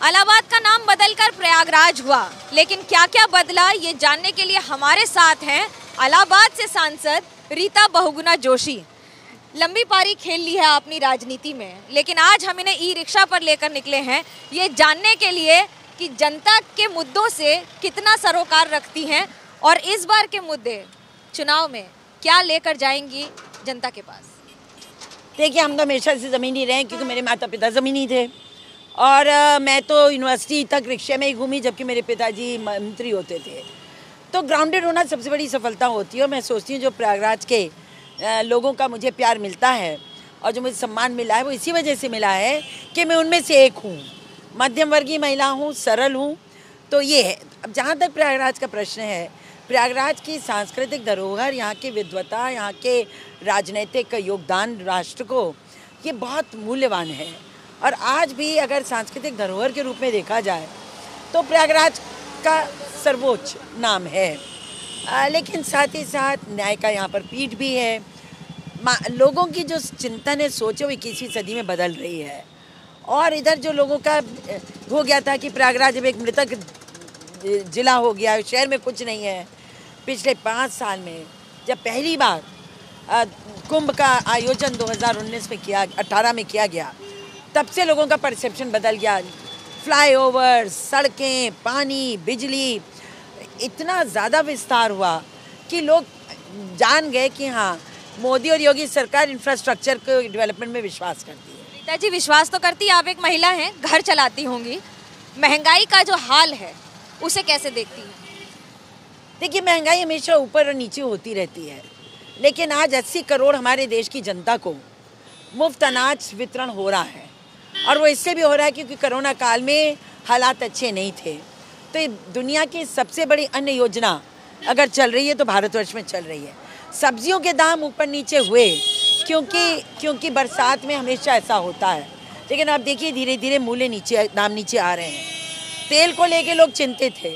इलाहाबाद का नाम बदलकर प्रयागराज हुआ, लेकिन क्या क्या बदला ये जानने के लिए हमारे साथ हैं इलाहाबाद से सांसद रीता बहुगुणा जोशी। लंबी पारी खेल ली है अपनी राजनीति में, लेकिन आज हम इन्हें ई रिक्शा पर लेकर निकले हैं ये जानने के लिए कि जनता के मुद्दों से कितना सरोकार रखती हैं और इस बार के मुद्दे चुनाव में क्या लेकर जाएंगी जनता के पास। देखिए, हम तो हमेशा से ज़मीनी रहे क्योंकि मेरे माता पिता ज़मीनी थे और मैं तो यूनिवर्सिटी तक रिक्शे में ही घूमी जबकि मेरे पिताजी मंत्री होते थे। तो ग्राउंडेड होना सबसे बड़ी सफलता होती है और मैं सोचती हूँ जो प्रयागराज के लोगों का मुझे प्यार मिलता है और जो मुझे सम्मान मिला है वो इसी वजह से मिला है कि मैं उनमें से एक हूँ, मध्यम वर्गीय महिला हूँ, सरल हूँ। तो ये है। अब जहाँ तक प्रयागराज का प्रश्न है, प्रयागराज की सांस्कृतिक धरोहर, यहाँ की विद्वता, यहाँ के राजनीतिक योगदान राष्ट्र को, ये बहुत मूल्यवान है। और आज भी अगर सांस्कृतिक धरोहर के रूप में देखा जाए तो प्रयागराज का सर्वोच्च नाम है। लेकिन साथ ही साथ न्याय का यहाँ पर पीठ भी है। लोगों की जो चिंतन है, सोच है, वो 21वीं सदी में बदल रही है। और इधर जो लोगों का हो गया था कि प्रयागराज अब एक मृतक जिला हो गया, शहर में कुछ नहीं है। पिछले 5 साल में जब पहली बार कुंभ का आयोजन 2019 में 18 में किया गया, तब से लोगों का परसेप्शन बदल गया। फ्लाईओवर, सड़कें, पानी, बिजली, इतना ज़्यादा विस्तार हुआ कि लोग जान गए कि हाँ, मोदी और योगी सरकार इंफ्रास्ट्रक्चर के डेवलपमेंट में विश्वास करती है। रीता जी, विश्वास तो करती है, आप एक महिला हैं, घर चलाती होंगी। महंगाई का जो हाल है उसे कैसे देखती हैं? देखिए, महंगाई हमेशा ऊपर और नीचे होती रहती है, लेकिन आज 80 करोड़ हमारे देश की जनता को मुफ्त अनाज वितरण हो रहा है और वो इससे भी हो रहा है क्योंकि कोरोना काल में हालात अच्छे नहीं थे। तो ये दुनिया की सबसे बड़ी अन्न योजना अगर चल रही है तो भारतवर्ष में चल रही है। सब्जियों के दाम ऊपर नीचे हुए क्योंकि बरसात में हमेशा ऐसा होता है, लेकिन अब देखिए धीरे धीरे दाम नीचे आ रहे हैं। तेल को लेके लोग चिंतित थे,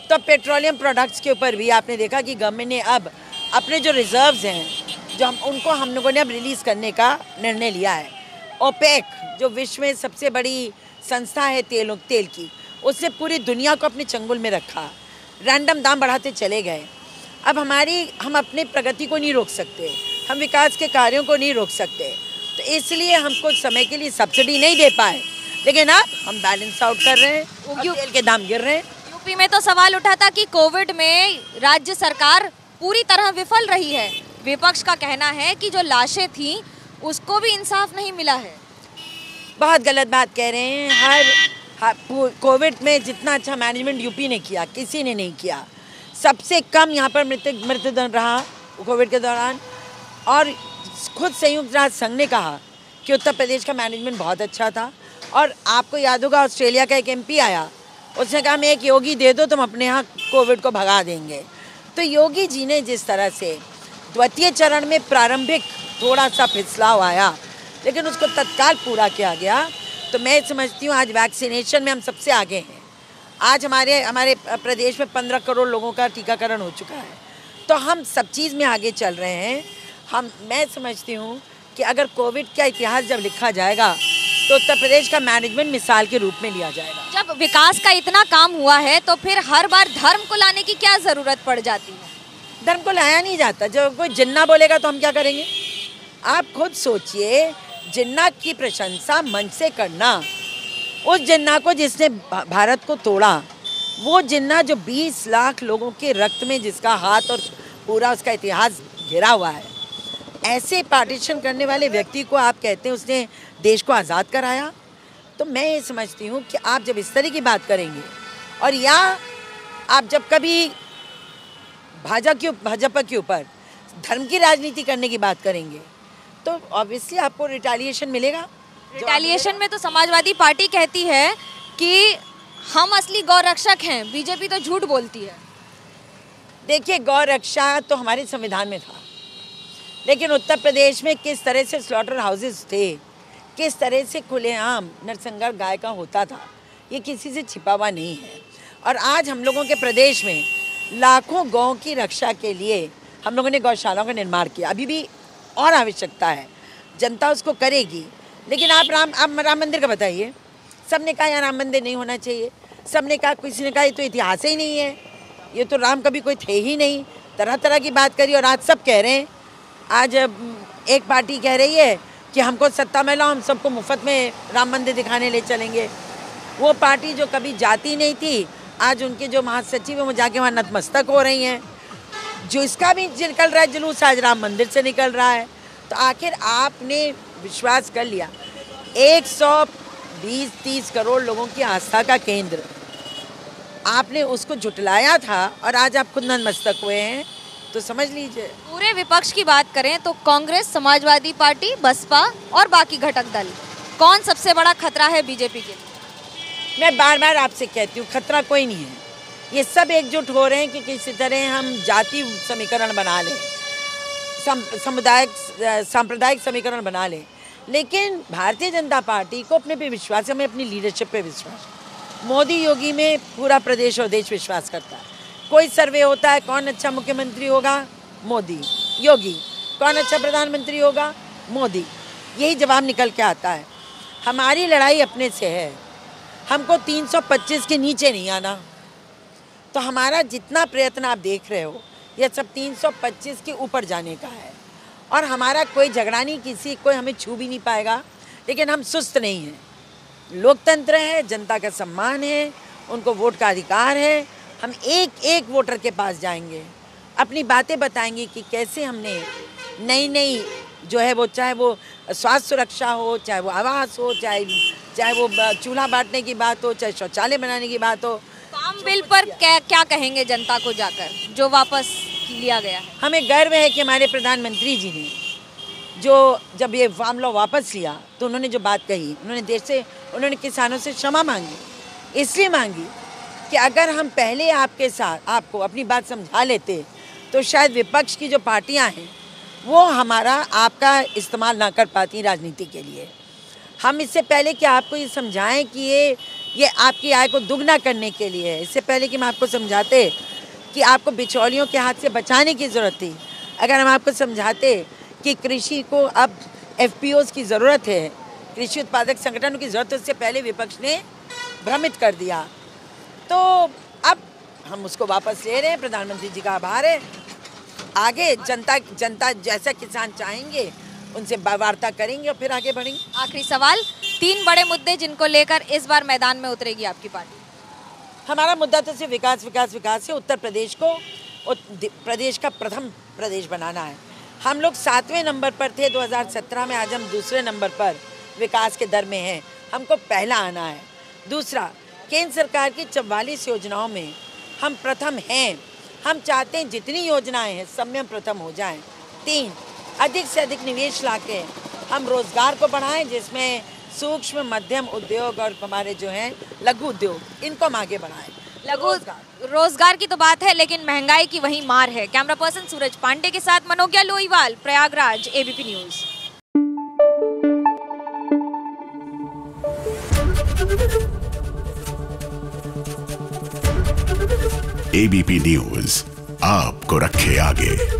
तो पेट्रोलियम प्रोडक्ट्स के ऊपर भी आपने देखा कि गवर्नमेंट ने अब अपने जो रिजर्व्स हैं उनको हम लोगों ने अब रिलीज़ करने का निर्णय लिया है। ओपेक, जो विश्व में सबसे बड़ी संस्था है तेल की, उसने पूरी दुनिया को अपने चंगुल में रखा। रैंडम दाम बढ़ाते चले गए। अब हम अपने प्रगति को नहीं रोक सकते, हम विकास के कार्यों को नहीं रोक सकते, तो इसलिए हम कुछ समय के लिए सब्सिडी नहीं दे पाए, लेकिन अब हम बैलेंस आउट कर रहे हैं और तेल के दाम गिर रहे हैं। यूपी में तो सवाल उठा था कि कोविड में राज्य सरकार पूरी तरह विफल रही है। विपक्ष का कहना है कि जो लाशें थीं उसको भी इंसाफ नहीं मिला है। बहुत गलत बात कह रहे हैं। कोविड में जितना अच्छा मैनेजमेंट यूपी ने किया, किसी ने नहीं किया। सबसे कम यहाँ पर मृत्युदंड रहा कोविड के दौरान। और खुद संयुक्त राष्ट्र संघ ने कहा कि उत्तर प्रदेश का मैनेजमेंट बहुत अच्छा था। और आपको याद होगा, ऑस्ट्रेलिया का एक MP आया, उसने कहा मैं एक योगी दे दो, तुम अपने यहाँ कोविड को भगा देंगे। तो योगी जी ने जिस तरह से द्वितीय चरण में प्रारंभिक थोड़ा सा फिसलाव आया, लेकिन उसको तत्काल पूरा किया गया। तो मैं समझती हूँ आज वैक्सीनेशन में हम सबसे आगे हैं। आज हमारे प्रदेश में 15 करोड़ लोगों का टीकाकरण हो चुका है, तो हम सब चीज़ में आगे चल रहे हैं। मैं समझती हूँ कि अगर कोविड का इतिहास जब लिखा जाएगा तो उत्तर प्रदेश का मैनेजमेंट मिसाल के रूप में लिया जाएगा। जब विकास का इतना काम हुआ है तो फिर हर बार धर्म को लाने की क्या ज़रूरत पड़ जाती है? धर्म को लाया नहीं जाता। जब कोई जिन्ना बोलेगा तो हम क्या करेंगे? आप खुद सोचिए, जिन्ना की प्रशंसा मन से करना, उस जिन्ना को जिसने भारत को तोड़ा, वो जिन्ना जो 20 लाख लोगों के रक्त में जिसका हाथ और पूरा उसका इतिहास घिरा हुआ है, ऐसे पार्टीशन करने वाले व्यक्ति को आप कहते हैं उसने देश को आज़ाद कराया? तो मैं ये समझती हूँ कि आप जब इस तरह की बात करेंगे और या आप जब कभी भाजपा के ऊपर धर्म की राजनीति करने की बात करेंगे तो ऑब्वियसली आपको रिटेलिएशन मिलेगा। रिटेलिएशन में तो समाजवादी पार्टी कहती है कि हम असली गौ रक्षक हैं, बीजेपी तो झूठ बोलती है। देखिए, गौ रक्षा तो हमारे संविधान में था, लेकिन उत्तर प्रदेश में किस तरह से स्लॉटर हाउसेस थे, किस तरह से खुलेआम नरसंहार गाय का होता था, ये किसी से छिपा हुआ नहीं है। और आज हम लोगों के प्रदेश में लाखों गौ की रक्षा के लिए हम लोगों ने गौशालाओं का निर्माण किया। अभी भी और आवश्यकता है, जनता उसको करेगी। लेकिन आप राम मंदिर का बताइए, सबने कहा यहाँ राम मंदिर नहीं होना चाहिए, सबने कहा, किसी ने कहा ये तो इतिहास ही नहीं है, ये तो राम कभी कोई थे ही नहीं, तरह तरह की बात करी। और आज सब कह रहे हैं, आज एक पार्टी कह रही है कि हमको सत्ता में लाओ, हम सबको मुफ्त में राम मंदिर दिखाने ले चलेंगे। वो पार्टी जो कभी जाती नहीं थी, आज उनके जो महासचिव हैं वो जाके वहाँ नतमस्तक हो रही हैं। जो इसका भी निकल रहा है जुलूस, आज राम मंदिर से निकल रहा है। तो आखिर आपने विश्वास कर लिया, 120-30 करोड़ लोगों की आस्था का केंद्र, आपने उसको झुटलाया था और आज आप खुद नतमस्तक हुए हैं, तो समझ लीजिए। पूरे विपक्ष की बात करें तो कांग्रेस, समाजवादी पार्टी, बसपा और बाकी घटक दल, कौन सबसे बड़ा खतरा है बीजेपी के लिए? मैं बार बार आपसे कहती हूँ, खतरा कोई नहीं है। ये सब एकजुट हो रहे हैं कि किसी तरह हम जाति समीकरण बना लें, सांप्रदायिक समीकरण बना लें। लेकिन भारतीय जनता पार्टी को अपने पे विश्वास है, हमें अपनी लीडरशिप पे विश्वास है। मोदी योगी में पूरा प्रदेश और देश विश्वास करता है। कोई सर्वे होता है, कौन अच्छा मुख्यमंत्री होगा? मोदी योगी। कौन अच्छा प्रधानमंत्री होगा? मोदी। यही जवाब निकल के आता है। हमारी लड़ाई अपने से है, हमको 325 के नीचे नहीं आना। तो हमारा जितना प्रयत्न आप देख रहे हो, यह सब 325 के ऊपर जाने का है। और हमारा कोई झगड़ा नहीं, किसी कोई हमें छू भी नहीं पाएगा। लेकिन हम सुस्त नहीं हैं, लोकतंत्र है, जनता का सम्मान है, उनको वोट का अधिकार है। हम एक एक वोटर के पास जाएंगे, अपनी बातें बताएंगे कि कैसे हमने नई जो है वो, चाहे वो स्वास्थ्य सुरक्षा हो, चाहे वो आवास हो, चाहे वो चूल्हा बांटने की बात हो, चाहे शौचालय बनाने की बात हो। फार्म बिल पर क्या कहेंगे जनता को जाकर, जो वापस लिया गया है? हमें गर्व है कि हमारे प्रधानमंत्री जी ने जो जब ये फार्म लॉ वापस लिया तो उन्होंने जो बात कही, उन्होंने किसानों से क्षमा मांगी। इसलिए मांगी कि अगर हम पहले आपको अपनी बात समझा लेते तो शायद विपक्ष की जो पार्टियां हैं वो आपका इस्तेमाल ना कर पाती राजनीति के लिए। हम इससे पहले कि आपको ये समझाएं कि ये आपकी आय को दुगना करने के लिए है, इससे पहले कि हम आपको समझाते कि आपको बिचौलियों के हाथ से बचाने की ज़रूरत थी, अगर हम आपको समझाते कि कृषि को अब FPOs की ज़रूरत है, कृषि उत्पादक संगठनों की ज़रूरत है, उससे पहले विपक्ष ने भ्रमित कर दिया। तो अब हम उसको वापस ले रहे हैं, प्रधानमंत्री जी का आभार है। आगे जनता जैसा किसान चाहेंगे उनसे वार्ता करेंगे और फिर आगे बढ़ेंगे। आखिरी सवाल, 3 बड़े मुद्दे जिनको लेकर इस बार मैदान में उतरेगी आपकी पार्टी? हमारा मुद्दा तो सिर्फ विकास है। उत्तर प्रदेश को प्रदेश का प्रथम प्रदेश बनाना है। हम लोग 7वें नंबर पर थे 2017 में, आज हम दूसरे नंबर पर विकास के दर में हैं। हमको पहला आना है। दूसरा, केंद्र सरकार की 44 योजनाओं में हम प्रथम हैं। हम चाहते हैं जितनी योजनाएं हैं सब में हम प्रथम हो जाएं। 3, अधिक से अधिक निवेश लाके हम रोजगार को बढ़ाएं, जिसमें सूक्ष्म मध्यम उद्योग और हमारे जो हैं लघु उद्योग, इनको हम आगे बढ़ाएं। लघु रोजगार की तो बात है, लेकिन महंगाई की वही मार है। कैमरा पर्सन सूरज पांडे के साथ Manogya Loiwal, Prayagraj, ABP news. ABP news आपको रखे आगे।